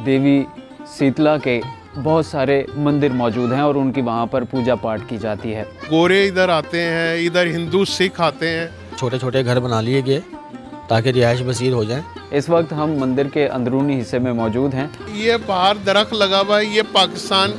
देवी शीतला के बहुत सारे मंदिर मौजूद हैं और उनकी वहाँ पर पूजा पाठ की जाती है। गोरे इधर आते हैं, इधर हिंदू सिख आते हैं। छोटे छोटे घर बना लिए गए ताकि रिहाइश बसीर हो जाए। इस वक्त हम मंदिर के अंदरूनी हिस्से में मौजूद हैं। ये बाहर दरख्त लगा हुआ है, ये पाकिस्तान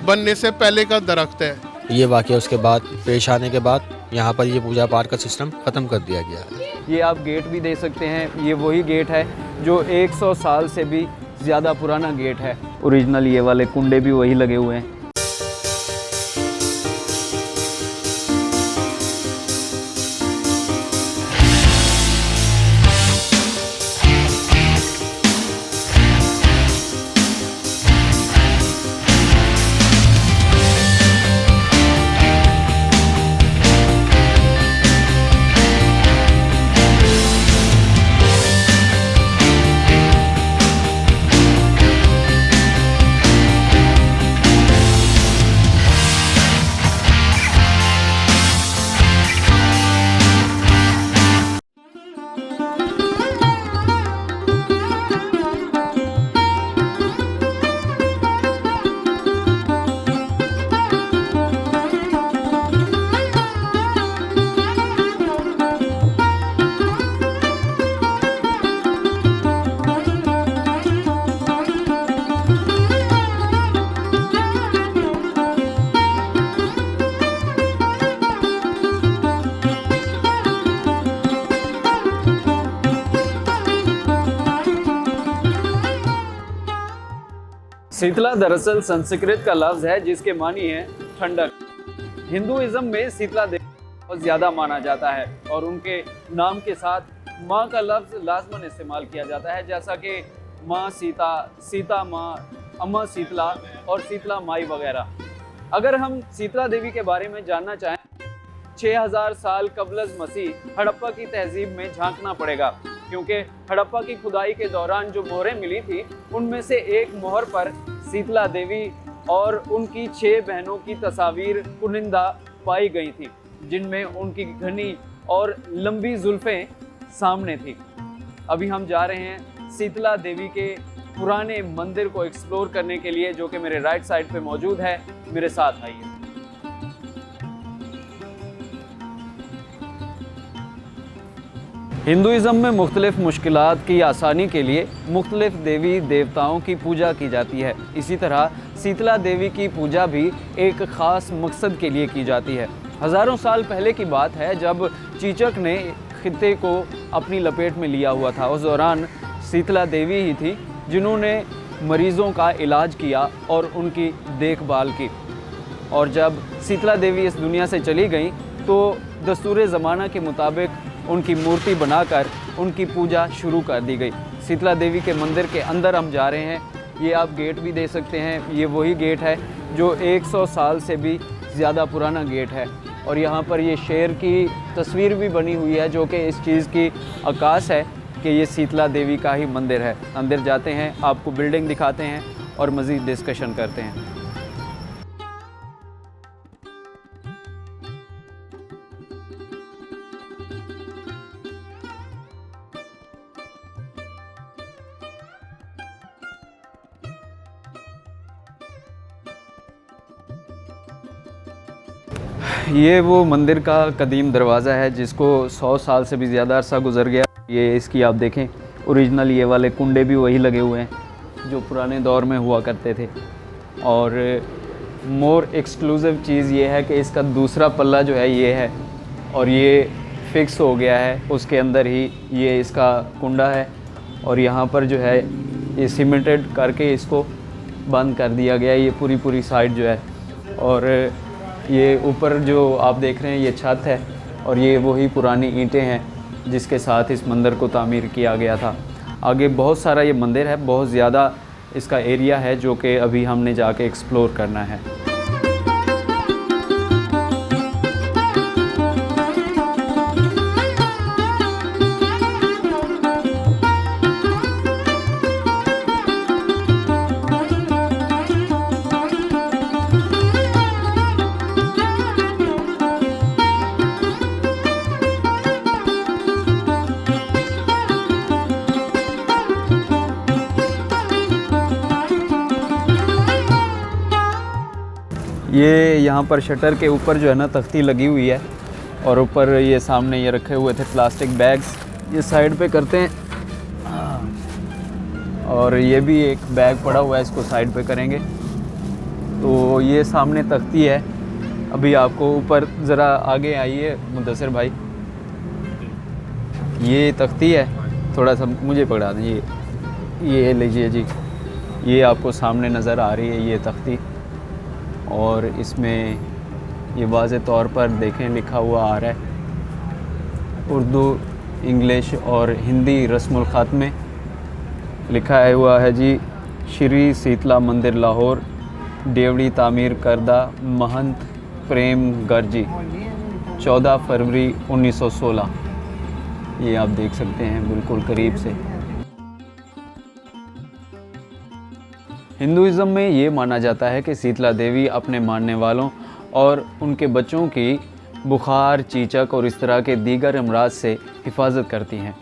बनने से पहले का दरख्त है। ये वाक़या उसके बाद पेश आने के बाद यहाँ पर ये पूजा पाठ का सिस्टम ख़त्म कर दिया गया है। ये आप गेट भी देख सकते हैं, ये वही गेट है जो 100 साल से भी ज़्यादा पुराना गेट है। ओरिजिनल ये वाले कुंडे भी वही लगे हुए हैं। शीतला दरअसल संस्कृत का लफ्ज है जिसके मानी है ठंडक। हिंदुइज्म में शीतला देवी बहुत ज़्यादा माना जाता है और उनके नाम के साथ माँ का लफ्ज लाजमन इस्तेमाल किया जाता है, जैसा कि माँ सीता, सीता माँ, अम्मा शीतला और शीतला माई वगैरह। अगर हम शीतला देवी के बारे में जानना चाहें, 6000 साल कबलज मसीह हड़प्पा की तहजीब में झांकना पड़ेगा, क्योंकि हड़प्पा की खुदाई के दौरान जो मोहरें मिली थी उनमें से एक मोहर पर शीतला देवी और उनकी 6 बहनों की तस्वीर कुनिंदा पाई गई थी, जिनमें उनकी घनी और लंबी जुल्फें सामने थी। अभी हम जा रहे हैं शीतला देवी के पुराने मंदिर को एक्सप्लोर करने के लिए, जो कि मेरे राइट साइड पे मौजूद है। मेरे साथ आइए। हिंदुइज़्म में मुख्तलिफ मुश्किलात की आसानी के लिए मुख्तलिफ देवी देवताओं की पूजा की जाती है। इसी तरह शीतला देवी की पूजा भी एक ख़ास मकसद के लिए की जाती है। हज़ारों साल पहले की बात है जब चीचक ने खित्ते को अपनी लपेट में लिया हुआ था। उस दौरान शीतला देवी ही थी जिन्होंने मरीज़ों का इलाज किया और उनकी देखभाल की। और जब शीतला देवी इस दुनिया से चली गई तो दस्तूर ज़माना के मुताबिक उनकी मूर्ति बनाकर उनकी पूजा शुरू कर दी गई। शीतला देवी के मंदिर के अंदर हम जा रहे हैं। ये आप गेट भी देख सकते हैं, ये वही गेट है जो 100 साल से भी ज़्यादा पुराना गेट है। और यहाँ पर ये शेर की तस्वीर भी बनी हुई है, जो कि इस चीज़ की अक्कास है कि ये शीतला देवी का ही मंदिर है। अंदर जाते हैं, आपको बिल्डिंग दिखाते हैं और मज़ीद डिस्कशन करते हैं। ये वो मंदिर का कदीम दरवाज़ा है जिसको 100 साल से भी ज़्यादा अरसा गुजर गया। ये इसकी आप देखें, ओरिजिनल ये वाले कुंडे भी वही लगे हुए हैं जो पुराने दौर में हुआ करते थे। और मोर एक्सक्लूसिव चीज़ ये है कि इसका दूसरा पल्ला जो है ये है और ये फिक्स हो गया है, उसके अंदर ही ये इसका कुंडा है। और यहाँ पर जो है ये सीमेंटेड करके इसको बंद कर दिया गया है, ये पूरी साइड जो है। और ये ऊपर जो आप देख रहे हैं ये छत है और ये वही पुरानी ईंटें हैं जिसके साथ इस मंदिर को तामीर किया गया था। आगे बहुत सारा ये मंदिर है, बहुत ज़्यादा इसका एरिया है जो कि अभी हमने जाके एक्सप्लोर करना है। ये यहाँ पर शटर के ऊपर जो है ना तख्ती लगी हुई है और ऊपर ये सामने ये रखे हुए थे प्लास्टिक बैग्स, ये साइड पे करते हैं। और ये भी एक बैग पड़ा हुआ है, इसको साइड पे करेंगे। तो ये सामने तख्ती है। अभी आपको ऊपर ज़रा आगे आइए मुदस्सिर भाई, ये तख्ती है, थोड़ा सा मुझे पकड़ा दें। ये लीजिए जी, ये आपको सामने नज़र आ रही है ये तख्ती, और इसमें ये वाज़े तौर पर देखें लिखा हुआ आ रहा है उर्दू, इंग्लिश और हिंदी रस्मुल ख़त में लिखा है हुआ है जी, श्री शीतला मंदिर लाहौर, डेवड़ी तामीर करदा महंत प्रेम गर्जी, 14 फरवरी 1916। ये आप देख सकते हैं बिल्कुल करीब से। हिंदुइज़्म में ये माना जाता है कि शीतला देवी अपने मानने वालों और उनके बच्चों की बुखार, चीचक और इस तरह के दीगर अमराज से हिफाजत करती हैं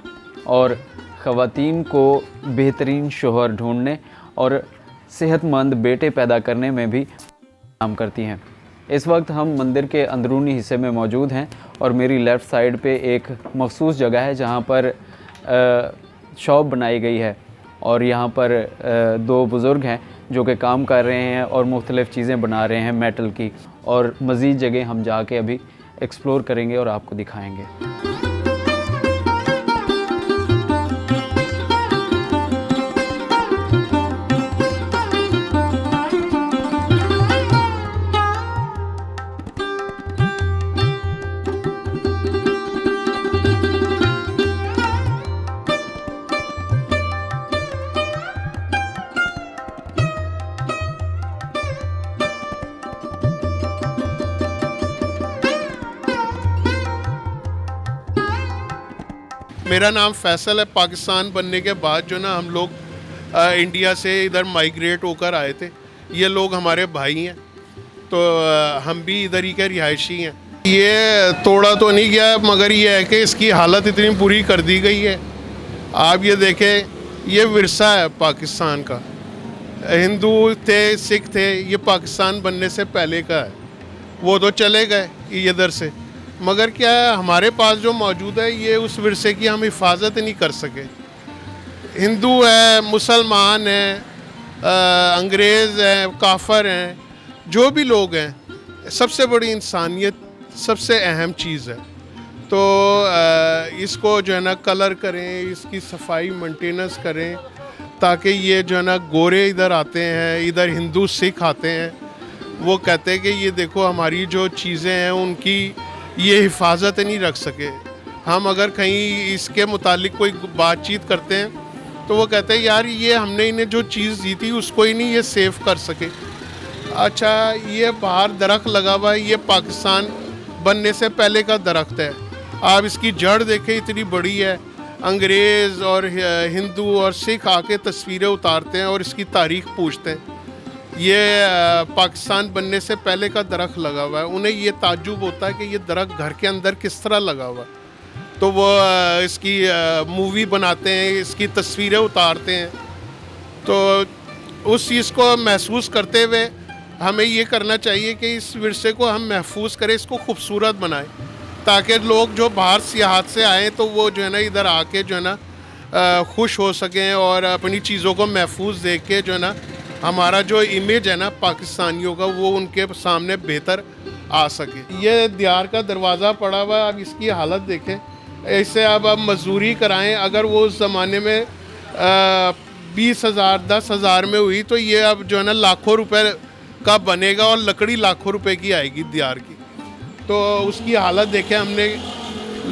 और ख़वातीन को बेहतरीन शोहर ढूंढने और सेहतमंद बेटे पैदा करने में भी काम करती हैं। इस वक्त हम मंदिर के अंदरूनी हिस्से में मौजूद हैं और मेरी लेफ़्ट साइड पे एक मखसूस जगह है जहाँ पर शॉप बनाई गई है और यहाँ पर दो बुज़ुर्ग हैं जो कि काम कर रहे हैं और मुख्तलिफ़ चीज़ें बना रहे हैं मेटल की, और मज़ीद जगह हम जाके अभी एक्सप्लोर करेंगे और आपको दिखाएंगे। मेरा नाम फैसल है। पाकिस्तान बनने के बाद जो ना हम लोग इंडिया से इधर माइग्रेट होकर आए थे। ये लोग हमारे भाई हैं, तो हम भी इधर ही के रिहायशी हैं। ये तोड़ा तो नहीं गया, मगर ये है कि इसकी हालत इतनी बुरी कर दी गई है। आप ये देखें, ये विरसा है पाकिस्तान का। हिंदू थे, सिख थे, ये पाकिस्तान बनने से पहले का है। वो तो चले गए इधर से, मगर क्या है, हमारे पास जो मौजूद है ये उस विरसे की हम हिफाजत नहीं कर सके। हिंदू है, मुसलमान हैं, अंग्रेज़ हैं, काफर हैं, जो भी लोग हैं, सबसे बड़ी इंसानियत सबसे अहम चीज़ है। तो इसको जो है ना कलर करें, इसकी सफाई मेंटेनेंस करें, ताकि ये जो है ना गोरे इधर आते हैं, इधर हिंदू सिख आते हैं, वो कहते हैं कि ये देखो हमारी जो चीज़ें हैं उनकी ये हिफाजत नहीं रख सके। हम अगर कहीं इसके मुतालिक कोई बातचीत करते हैं तो वो कहते हैं यार ये हमने इन्हें जो चीज़ दी थी उसको ही नहीं ये सेव कर सके। अच्छा, ये बाहर दरख्त लगा हुआ है, ये पाकिस्तान बनने से पहले का दरख्त है। आप इसकी जड़ देखें, इतनी बड़ी है। अंग्रेज़ और हिंदू और सिख आके तस्वीरें उतारते हैं और इसकी तारीख पूछते हैं। ये पाकिस्तान बनने से पहले का दरख्त लगा हुआ है। उन्हें ये ताज्जुब होता है कि ये दरख्त घर के अंदर किस तरह लगा हुआ है, तो वो इसकी मूवी बनाते हैं, इसकी तस्वीरें उतारते हैं। तो उस चीज़ को महसूस करते हुए हमें ये करना चाहिए कि इस विरसे को हम महफूज करें, इसको खूबसूरत बनाएं, ताकि लोग जो बाहर सियाहत से आएँ तो वो जो है ना इधर आके जो है ना खुश हो सकें और अपनी चीज़ों को महफूज देख के जो है ना हमारा जो इमेज है ना पाकिस्तानियों का वो उनके सामने बेहतर आ सके। ये दियार का दरवाज़ा पड़ा हुआ है, अब इसकी हालत देखें। ऐसे अब मजदूरी कराएं, अगर वो उस ज़माने में 20,000 10,000 में हुई तो ये अब जो है ना लाखों रुपए का बनेगा और लकड़ी लाखों रुपए की आएगी दियार की। तो उसकी हालत देखें हमने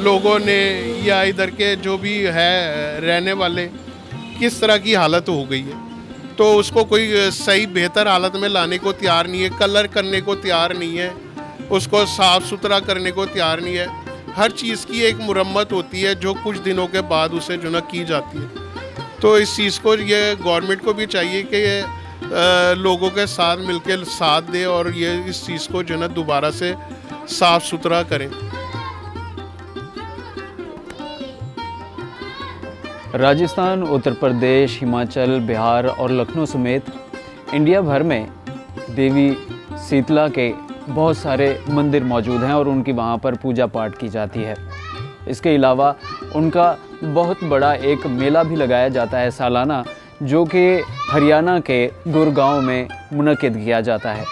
लोगों ने, या इधर के जो भी है रहने वाले, किस तरह की हालत हो गई है। तो उसको कोई सही बेहतर हालत में लाने को तैयार नहीं है, कलर करने को तैयार नहीं है, उसको साफ़ सुथरा करने को तैयार नहीं है। हर चीज़ की एक मुरम्मत होती है जो कुछ दिनों के बाद उसे जो ना की जाती है। तो इस चीज़ को ये गवर्नमेंट को भी चाहिए कि ये लोगों के साथ मिलकर साथ दे और ये इस चीज़ को जो ना दोबारा से साफ़ सुथरा करें। राजस्थान, उत्तर प्रदेश, हिमाचल, बिहार और लखनऊ समेत इंडिया भर में देवी शीतला के बहुत सारे मंदिर मौजूद हैं और उनकी वहाँ पर पूजा पाठ की जाती है। इसके अलावा उनका बहुत बड़ा एक मेला भी लगाया जाता है सालाना, जो कि हरियाणा के गुड़गांव में मुनक्किद किया जाता है।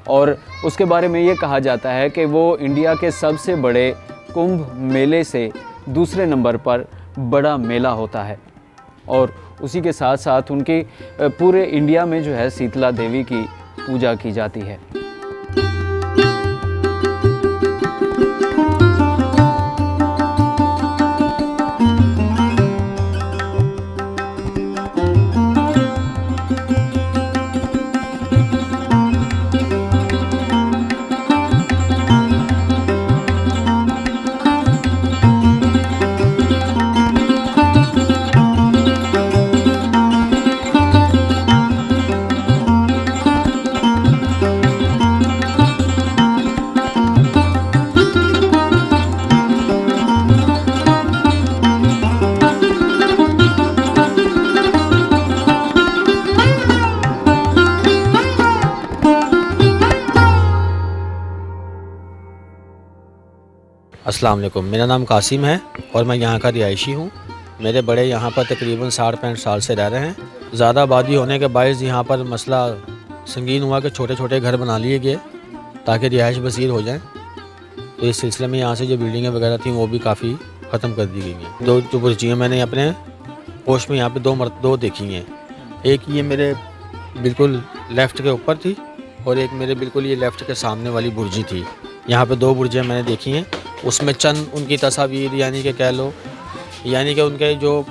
और उसके बारे में ये कहा जाता है कि वो इंडिया के सबसे बड़े कुंभ मेले से दूसरे नंबर पर बड़ा मेला होता है। और उसी के साथ साथ उनकी पूरे इंडिया में जो है शीतला देवी की पूजा की जाती है। अस्सलाम वालेकुम, मेरा नाम कासिम है और मैं यहाँ का रिहायशी हूँ। मेरे बड़े यहाँ पर तकरीबन 60-65 साल से रह रहे हैं। ज़्यादा आबादी होने के बायस यहाँ पर मसला संगीन हुआ कि छोटे छोटे घर बना लिए गए ताकि रिहाइश वसीर हो जाए। तो इस सिलसिले में यहाँ से जो बिल्डिंगें वगैरह थी वो भी काफ़ी ख़त्म कर दी गई हैं। दो बुर्जियाँ मैंने अपने होश में यहाँ पे दो देखी हैं। एक ये मेरे बिल्कुल लेफ़्ट के ऊपर थी और एक मेरे बिल्कुल ये लेफ़्ट के सामने वाली बुर्जी थी। यहाँ पे 2 बुर्जियाँ मैंने देखी हैं। उसमें चंद उनकी तस्वीर यानी कि कह लो, यानी कि उनके जो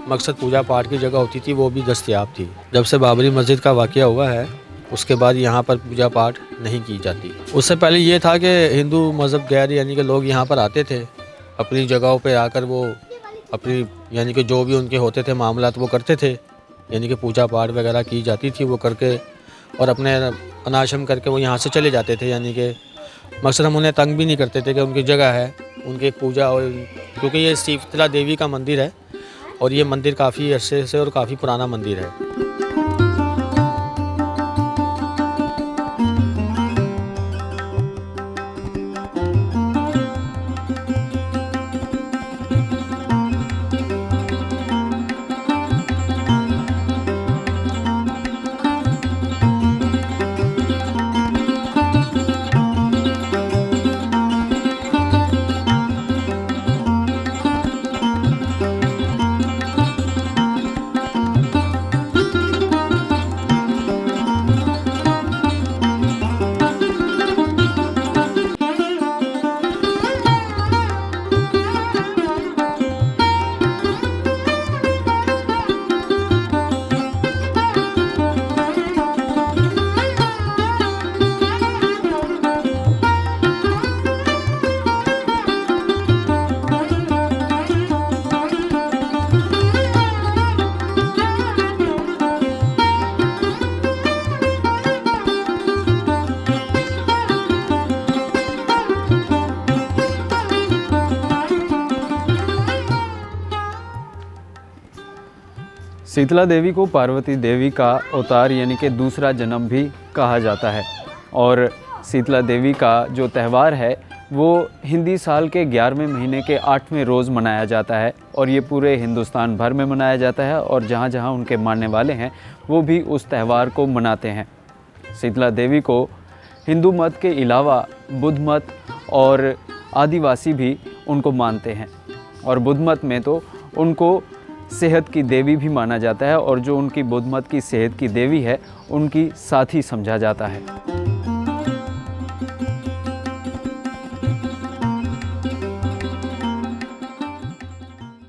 मकसद पूजा पाठ की जगह होती थी वो भी दस्तयाब थी। जब से बाबरी मस्जिद का वाक़या हुआ है उसके बाद यहाँ पर पूजा पाठ नहीं की जाती। उससे पहले ये था कि हिंदू मज़हब गैर यानी कि लोग यहाँ पर आते थे, अपनी जगहों पे आकर वो अपनी यानी कि जो भी उनके होते थे मामलात वो करते थे, यानी कि पूजा पाठ वगैरह की जाती थी वो करके और अपने अनाशम करके वो यहाँ से चले जाते थे। यानी कि मकसद हम उन्हें तंग भी नहीं करते थे कि उनकी जगह है, उनकी पूजा। और क्योंकि ये शीतला देवी का मंदिर है और ये मंदिर काफ़ी अरसे से और काफ़ी पुराना मंदिर है। शीतला देवी को पार्वती देवी का अवतार यानी कि दूसरा जन्म भी कहा जाता है। और शीतला देवी का जो त्यौहार है वो हिंदी साल के 11वें महीने के 8वें रोज़ मनाया जाता है और ये पूरे हिंदुस्तान भर में मनाया जाता है और जहाँ जहाँ उनके मानने वाले हैं वो भी उस त्यौहार को मनाते हैं। शीतला देवी को हिंदू मत के अलावा बुद्ध मत और आदिवासी भी उनको मानते हैं और बुद्ध मत में तो उनको सेहत की देवी भी माना जाता है और जो उनकी बुद्ध मत की सेहत की देवी है उनकी साथी समझा जाता है।